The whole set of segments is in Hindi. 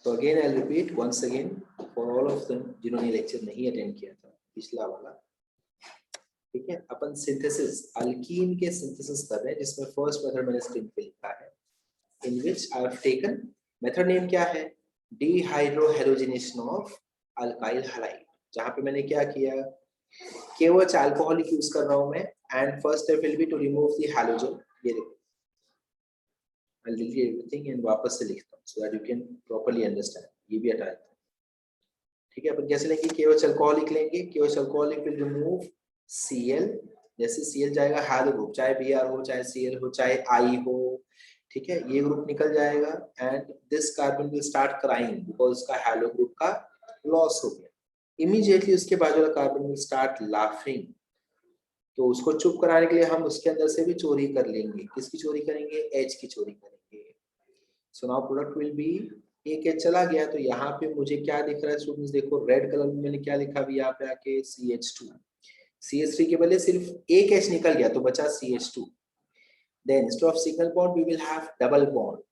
तो again I repeat once again for all of them जिन्होंने लेक्चर नहीं अटेंड किया था पिछला वाला, ठीक है। अपन सिंथेसिस अल्कीन के सिंथेसिस कर रहे हैं, जिसमें फर्स्ट मेथड मैंने स्क्रीन पे लिखा है, in which I have taken method name क्या है, डिहाइड्रोहेलोजिनेशन ऑफ अल्काइल हैलाइड। जहां पे मैंने क्या किया, केवल अल्कोहलिक यूज कर रहा हूं मैं, and first step will be to remove the halogen. ये देखो I'll delete everything and वापस से लिखता हूँ so that you can properly understand। ये भी हटा देता हूँ, ठीक है। अपन कैसे लेंगे, केवल अल्कोहलिक लेंगे, केवल अल्कोहलिक विल रिमूव Cl, जैसे Cl जाएगा हैलो ग्रुप, चाहे Br हो, चाहे Cl हो, चाहे I हो, ठीक है, ये ग्रुप निकल जाएगा and this carbon will start crying because उसका हैलो ग्रुप का लॉस हो गया। इमीडिएटली उसके बाद वाला कार्बन विल स्टार्ट लाफिंग, तो उसको चुप कराने के लिए हम उसके अंदर से भी चोरी कर लेंगे। किसकी चोरी करेंगे, H की चोरी करेंगे। So now product will be, एक H चला गया तो यहाँ पे मुझे क्या दिख रहा है स्टूडेंट्स, देखो रेड कलर में मैंने क्या लिखा भी यहाँ पे आके CH2, CH3 के बदले सिर्फ एक H निकल गया तो बचा CH2। Then instead of single bond we will have double bond,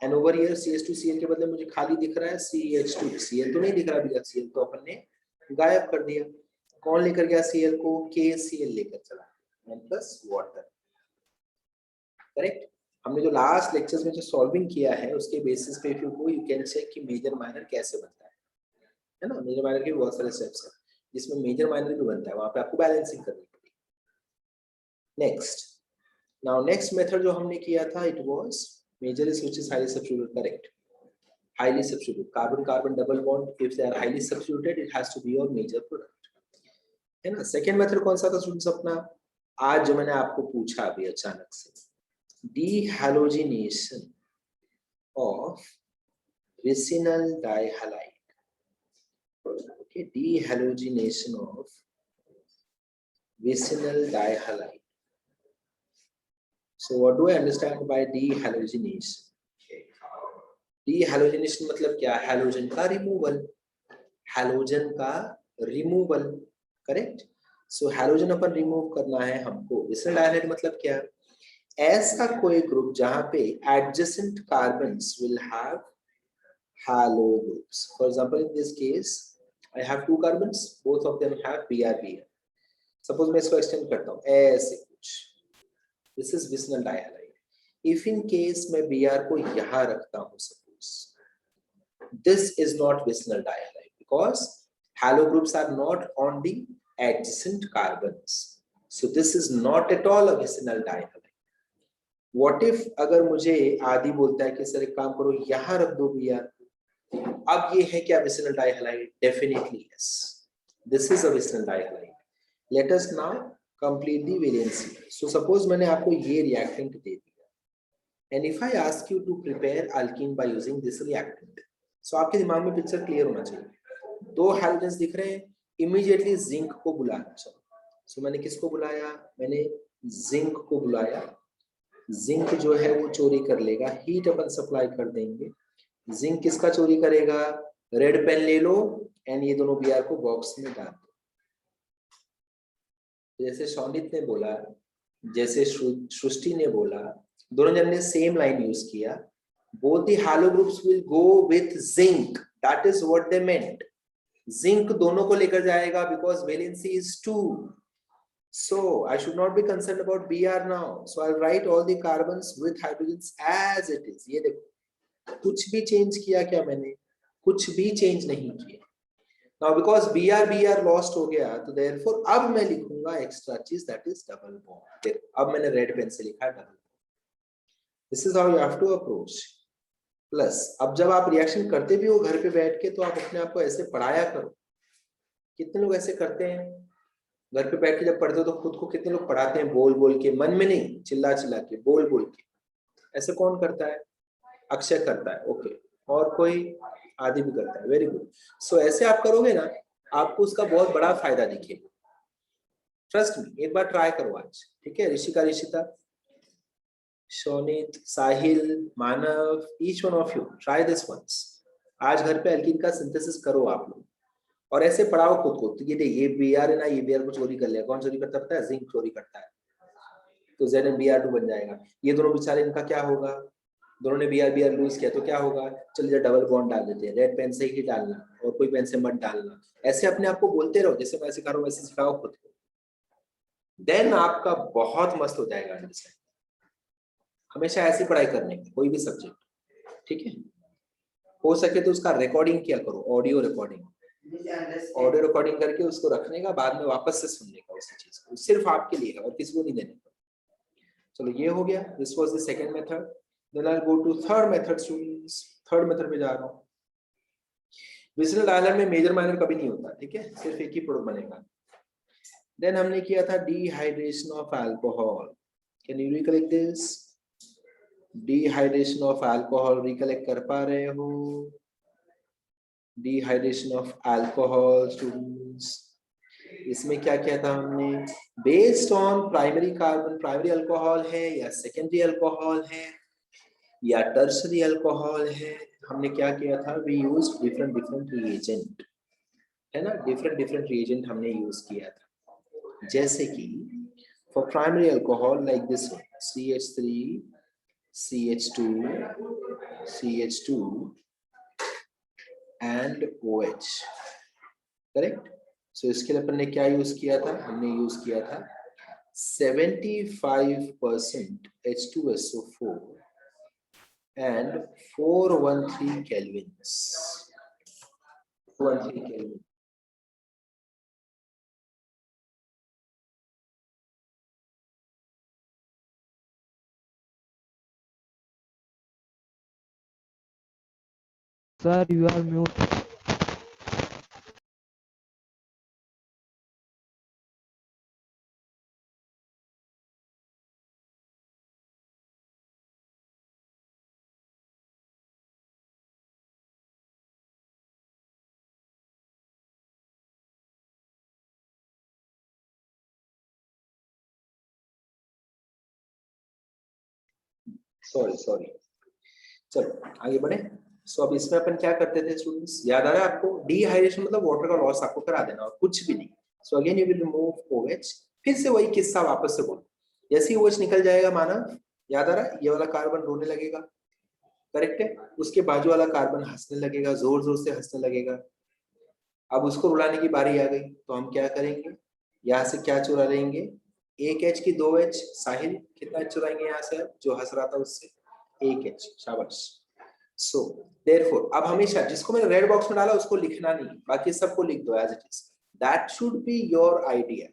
and over here CH2 Cl के बदले मुझे खाली दिख रहा है CH2, Cl तो नहीं दिख रहा अभी तक, Cl तो अपन ने गायब कर दिया। कौन लेकर गया Cl को, KCl लेकर चला, and plus वाटर, करेक्ट। हमने जो लास्ट लेक्चर्स में जो सॉल्विंग किया है उसके बेसिस पे if you go you can check कि मेजर माइनर कैसे बनता है ना। मेजर माइनर के बहुत सारे स्टेप्स हैं जिसमें मेजर माइनर भी बनता है, वहां पे आपको बैलेंसिंग करनी पड़ेगी। नेक्स्ट, नाउ नेक्स्ट मेथड जो हमने किया था it was major is which is highly substituted, correct, highly substituted carbon carbon double bond if they are highly substituted it has to be your major product, है ना। सेकंड मेथड कौन सा था स्टूडेंट्स अपना, आज जो मैंने आपको पूछा अभी अचानक से, dehalogenation of vicinal dihalide, okay, dehalogenation of vicinal dihalide. So what do I understand by dehalogenation? Dehalogenation मतलब क्या, हैलोजन का रिमूवल, हैलोजन का रिमूवल, करेक्ट। सो हैलोजन अपन रिमूव करना है हमको। विसिनल डाइहालाइड मतलब क्या, ऐसा कोई ग्रुप जहां पे adjacent carbons will have halo groups. For example, in this case, I have two carbons, both of them have Br. Suppose मैं इसको extend करता हूँ ऐसे कुछ, this is vicinal dihalide. If in case मैं Br को यहाँ रखता हूँ, suppose this is not vicinal dihalide because halo groups are not on the adjacent carbons. So this is not at all a vicinal dihalide. What if अगर मुझे आदि बोलता है कि सर एक काम करो यहाँ रख दो Br, अब ये है क्या vicinal dihalide? Definitely yes. This is a vicinal dihalide. Let us now complete the valency. So suppose मैंने आपको ये reactant दे दिया, and if I ask you to prepare alkene by using this reactant, so आपके दिमाग में पिक्चर क्लियर होना चाहिए। दो हाइड्रोजन्स दिख रहे हैं, इमीडिएटली जिंक को बुलाना चाहिए। सो मैंने किसको बुलाया, मैंने जिंक को बुलाया। जिंक जो है वो चोरी कर लेगा, हीट अपन सप्लाई कर देंगे। जिंक किसका चोरी करेगा, रेड पेन ले लो एंड ये दोनों Br को बॉक्स में डाल दो। जैसे शौनित ने बोला, जैसे सृष्टि ने बोला, दोनों जन ने सेम लाइन यूज किया, both the halo groups will go with zinc, that is what they meant. Zinc दोनों को लेकर जाएगा because valency is 2. So I should not be concerned about Br now. So I'll write all the carbons with hydrogens as it is. ये देखो, कुछ भी चेंज किया क्या मैंने, कुछ भी चेंज नहीं किया। Now because Br lost हो गया, तो therefore अब मैं लिखूंगा एक्स्ट्रा चीज, that is double bond. देखो अब मैंने रेड पेन से लिखा double bond. This is how you have to approach. Plus अब जब आप रिएक्शन करते भी हो घर पे बैठ के, तो आप अपने आप को ऐसे पढ़ाया करो। कितने लोग ऐसे करते हैं, घर पे बैठ के जब पढ़ते हो तो खुद को कितने लोग पढ़ाते हैं बोल बोल के, मन में नहीं, चिल्ला चिल्ला के, बोल बोल के। ऐसे कौन करता है, अक्षय करता है, ओके, और कोई आदि भी करता है, वेरी गुड। सो ऐसे आप करोगे ना, आपको उसका बहुत बड़ा फायदा दिखेगा, ट्रस्ट मी। एक बार ट्राई करो आज, ठीक है। Rishika, Rishita, Shonit, Sahil, Manav, each one of you try this once. आज घर पे एल्कीन का सिंथेसिस करो आप लोग, और ऐसे पढ़ाओ खुद को। तो ये Br है ना, ये Br को चोरी कर लिया, कौन चोरी करता है, जिंक चोरी करता है, तो Zn Br2 बन जाएगा। ये दोनों बेचारे, इनका क्या होगा, दोनों ने BR लूज किया तो क्या होगा, चलिए डबल बॉन्ड डाल देते हैं, रेड पेन से ही डालना और कोई पेन से मत डालना, ऐसे अपने आप को बोलते रहो, जैसे मैं सिखा रहा हूँ वैसे सिखाओ खुद को, देन आपका बहुत मस्त हो जाएगा अंडरस्टैंड। हमेशा ऐसी पढ़ाई करने की कोई भी सब्जेक्ट, ठीक है। हो सके तो उसका रिकॉर्डिंग किया करो, ऑडियो रिकॉर्डिंग करके उसको रखने का, बाद में वापस से सुनने का उसी चीज को, सिर्फ आपके लिए है और किसी को नहीं देने का। चलो ये हो गया, this was the second method. Then I go to third method students, third method पे जा रहा हूँ। विसरल डायलर में मेजर माइनर कभी नहीं होता, ठीक है, सिर्फ एक ही प्रोडक्ट बनेगा। देन हमने किया था dehydration of alcohol, can you recollect this? Dehydration of alcohol recollect कर पा रहे हो? डिहाइड्रेशन ऑफ अल्कोहल स्टूडेंट्स, इसमें क्या किया था हमने, based on primary carbon, primary alcohol है या सेकेंडरी अल्कोहल है या टर्शरी अल्कोहल है, हमने क्या किया था, वी यूज्ड डिफरेंट रिएजेंट, है ना, डिफरेंट रिएजेंट हमने यूज किया था, जैसे कि for primary alcohol like this CH3 CH2 CH2 and OH, correct. So इसके लिए अपन ने क्या यूज किया था, हमने यूज किया था 75% H2SO4 and 413 kelvins, 413 kelvin। Sir, you are mute. Sorry, चलो आगे बढ़े। सो अब इसमें अपन क्या करते थे स्टूडेंट्स, याद आ रहा है आपको, डिहाइड्रेशन मतलब वाटर का लॉस आपको करा देना और कुछ भी नहीं। So again you will remove OH, फिर से वही किस्सा वापस से बोलो, जैसे ही OH निकल जाएगा माना, याद आ रहा है, ये वाला कार्बन रोने लगेगा, करेक्ट है, उसके बाजू वाला कार्बन हंसने लगेगा, जोर जोर से हंसने लगेगा। अब उसको रुलाने की बारी आ गई, तो हम क्या करेंगे, यहाँ से क्या चुरा लेंगे, एक H की 2 H, साहिल कितना चुराएंगे यहाँ से, जो हंस रहा था उससे 1 H, शाबाश। सो देयरफॉर अब हमेशा जिसको मैंने रेड बॉक्स में डाला उसको लिखना नहीं, बाकी सबको लिख दो as it is, that should be your idea.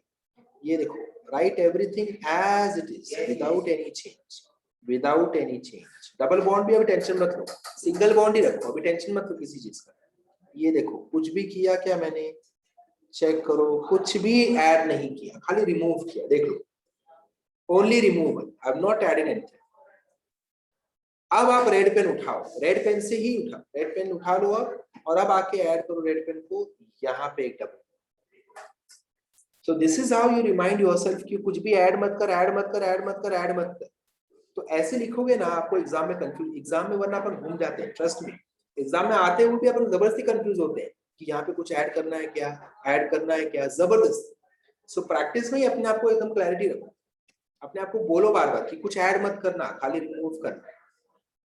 ये देखो, right everything as it is without any change, without any change. Double bond भी अभी टेंशन मत लो, सिंगल बॉन्ड ही रखो, अभी टेंशन मत लो किसी चीज का। ये देखो, कुछ भी किया क्या मैंने, चेक करो, कुछ भी ऐड नहीं किया, खाली रिमूव किया, देख लो, only removal, I have not added anything. अब आप रेड पेन उठाओ, रेड पेन से ही उठा, रेड पेन उठा लो अब, और अब आके ऐड करो रेड पेन को यहाँ पे एक double. So this is how you remind yourself कि कुछ भी ऐड मत कर, ऐड मत कर, ऐड मत कर, ऐड मत कर। तो ऐसे लिखोगे ना, आपको एग्जाम में कंफ्यूज, एग्जाम में वरना अपन घूम जाते हैं, ट्रस्ट मी, एग्जाम में आते हुए भी अपन जबरदस्ती कंफ्यूज होते हैं कि यहाँ पे कुछ ऐड करना है क्या, ऐड करना है क्या, जबरदस्त। सो प्रैक्टिस में ही अपने आप को एकदम क्लैरिटी रखो, अपने आप को बोलो बार बार कि कुछ ऐड मत करना, खाली रिमूव करना।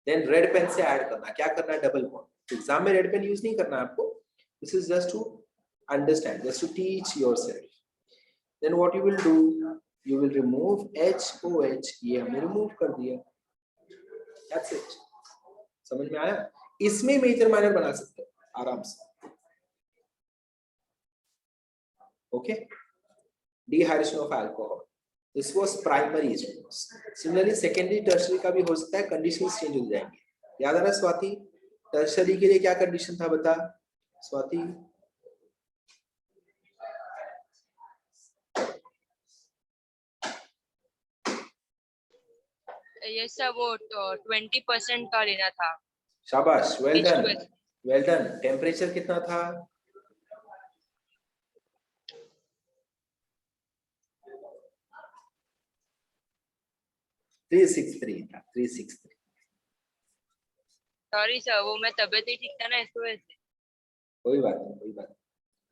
देन रेड पेन से ऐड करना, क्या करना है, डबल बॉन्ड। एग्जाम में रेड पेन यूज नहीं करना आपको, this is just to understand, just to teach yourself. Then what you will do, you will remove HOH, ये हमने रिमूव कर दिया, दैट्स इट। समझ में आया? इसमें मेजर माइनर बना सकते हो आराम से, okay. Dehydration of alcohol, this was primary. Similarly secondary tertiary का भी हो सकता है, कंडीशंस चेंज हो जाएंगे। याद आ रहा है स्वाति, टर्शरी के लिए क्या कंडीशन था, बता स्वाति। ये सब वो 20% का लेना था। शाबाश, well done, H2S। Well done. Temperature कितना था, 363 था, 363। सॉरी सर, वो मैं तबीयत नहीं ठीक था ना, इस वजह से। कोई बात नहीं, कोई बात नहीं,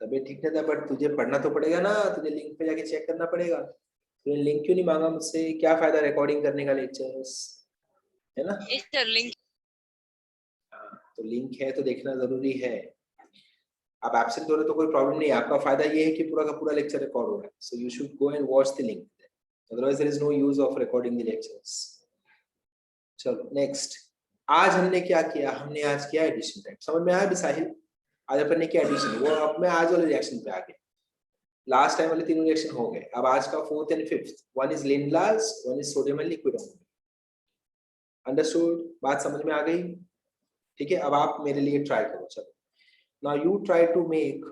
तबीयत ठीक नहीं था, बट तुझे पढ़ना तो पड़ेगा ना, तुझे लिंक पे जाके चेक करना पड़ेगा। तूने लिंक क्यों नहीं मांगा मुझसे, क्या फायदा रिकॉर्डिंग करने का लेक्चर्स, है ना। इस सर लिंक तो लिंक है तो देखना जरूरी है। आप एब्सेंट हो रहे तो कोई प्रॉब्लम नहीं है, आपका फायदा ये है कि पूरा का पूरा लेक्चर रिकॉर्ड हो रहा है, so you should go and watch the link, otherwise there is no use of recording the lectures. चलो नेक्स्ट, आज हमने क्या किया, हमने आज किया एडिशन टाइप, समझ में आया भी साहिल? आज अपन ने किया एडिशन, वो अब मैं आज वाले रिएक्शन पे आ गया, लास्ट टाइम वाले तीनों रिएक्शन हो गए, अब आज का fourth and fifth, one is Lindlar's, one is sodium and liquid ammonia. Understood? बात समझ में आ गई? ठीक है, अब आप मेरे लिए ट्राई करो। चलो now you try to make,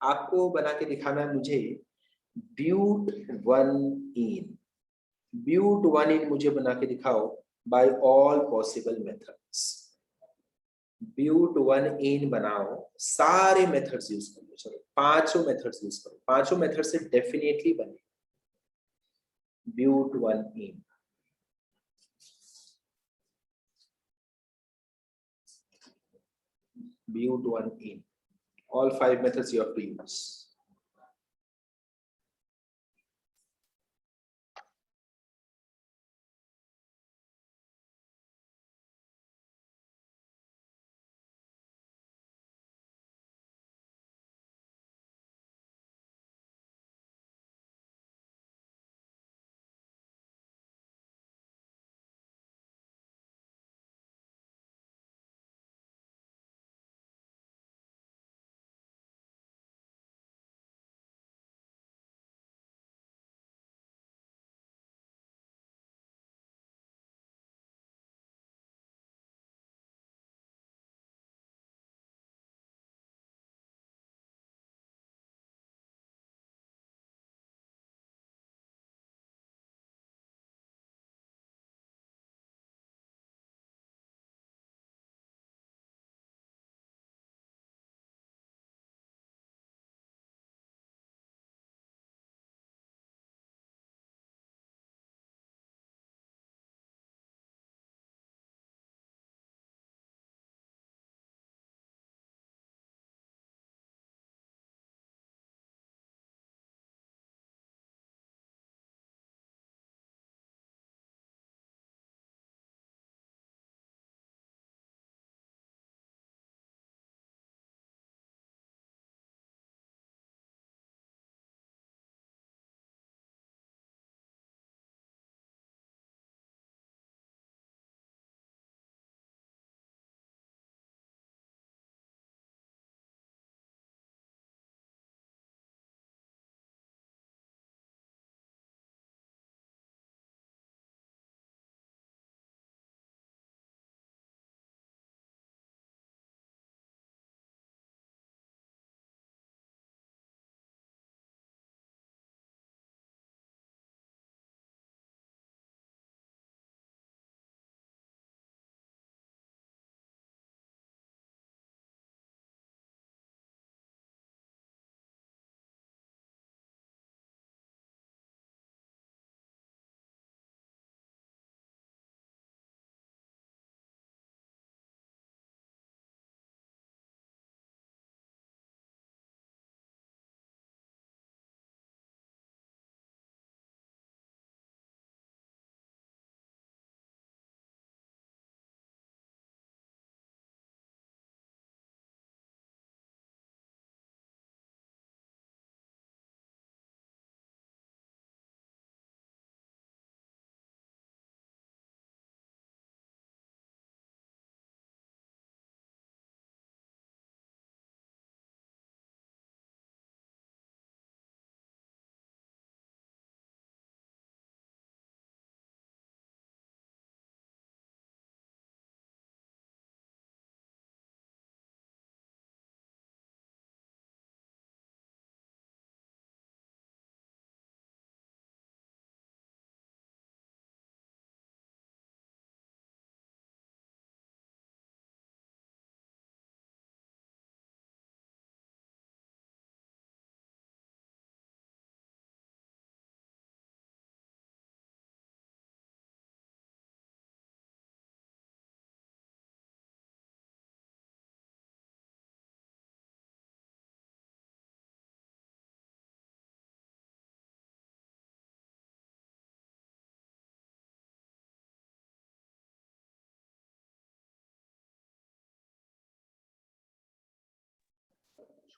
आपको बना के दिखाना है मुझे ब्यूट वन इन, ब्यूट वन इन मुझे बना के दिखाओ by all possible methods. But one ene बनाओ, सारे मेथड्स यूज करो, चलो पांचों मेथड्स यूज करो, पांचों मेथड से डेफिनेटली बने but one ene. But one in all 5 methods you have to use.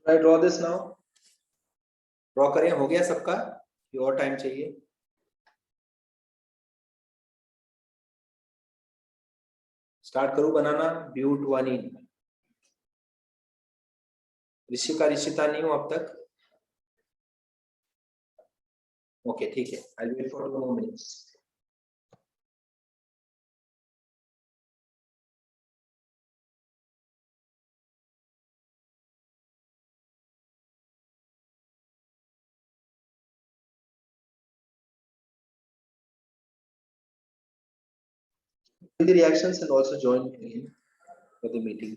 Should I draw this now? Draw करें, हो गया सबका? ये और टाइम चाहिए? स्टार्ट करूं बनाना? ब्यूटवानीन। ऋषिका ऋषिता नहीं हूं अब तक। ओके ठीक है, I will wait for 2 more minutes. The reactions and also join again for the meeting.